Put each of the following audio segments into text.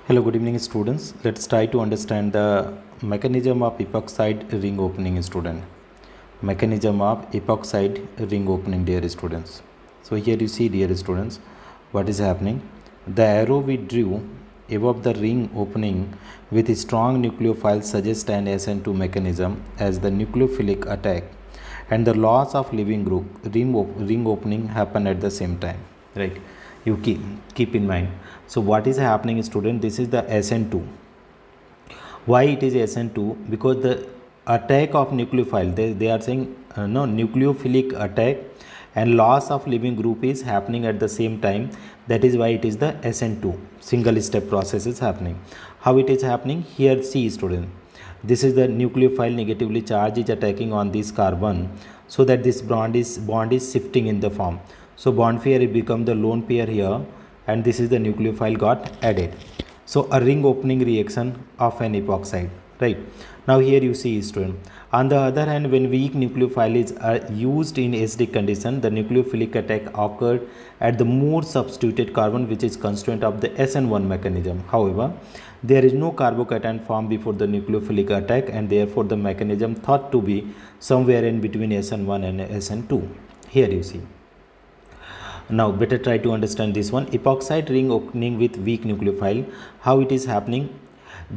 Hello, good evening students. Let's try to understand the mechanism of epoxide ring opening student. Mechanism of epoxide ring opening, dear students. So here you see, dear students, what is happening. The arrow we drew above the ring opening with a strong nucleophile suggests an SN2 mechanism as the nucleophilic attack and the loss of living group ring opening happen at the same time, right? You keep in mind. So what is happening, student? This is the SN2. Why it is SN2? Because the attack of nucleophile, they are saying no, nucleophilic attack and loss of living group is happening at the same time. That is why it is the SN2 single step process is happening. How it is happening? Here see, student, this is the nucleophile negatively charged is attacking on this carbon, so that this bond is shifting in the form. So bond pair it become the lone pair here, and this is the nucleophile got added. So a ring opening reaction of an epoxide, right? Now here you see, student, on the other hand, when weak nucleophile is used in acidic condition, the nucleophilic attack occurred at the more substituted carbon, which is constituent of the SN1 mechanism. However, there is no carbocation formed before the nucleophilic attack, and therefore the mechanism thought to be somewhere in between SN1 and SN2. Here you see. Now better try to understand this one. Epoxide ring opening with weak nucleophile. How it is happening?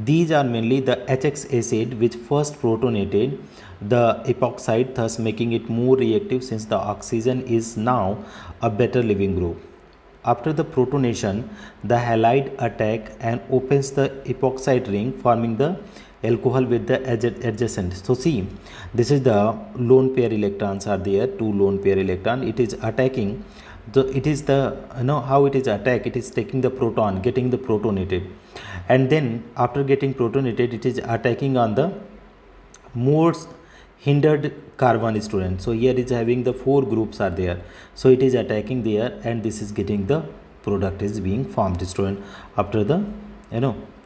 These are mainly the HX acid which first protonated the epoxide, thus making it more reactive since the oxygen is now a better living group. After the protonation, the halide attack and opens the epoxide ring, forming the alcohol with the adjacent. So see, this is the lone pair electrons are there, two lone pair electron. It is attacking. It is the, how it is attack. It is taking the proton, getting the protonated, and then after getting protonated, it is attacking on the more hindered carbon, student. So here is having the four groups are there, so it is attacking there, and this is getting the product is being formed, student, after the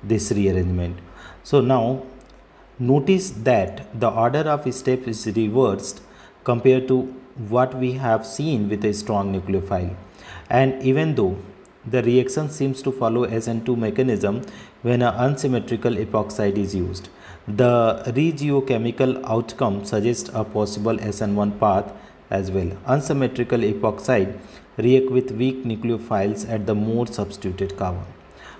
this rearrangement. So now notice that the order of steps is reversed compared to what we have seen with a strong nucleophile, and even though the reaction seems to follow SN2 mechanism when an unsymmetrical epoxide is used, the regiochemical outcome suggests a possible SN1 path as well. Unsymmetrical epoxide react with weak nucleophiles at the more substituted carbon.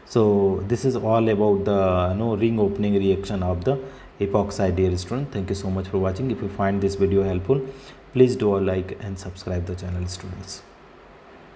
So this is all about the ring opening reaction of the epoxide, dear student. Thank you so much for watching. If you find this video helpful, please do a like and subscribe the channel, students.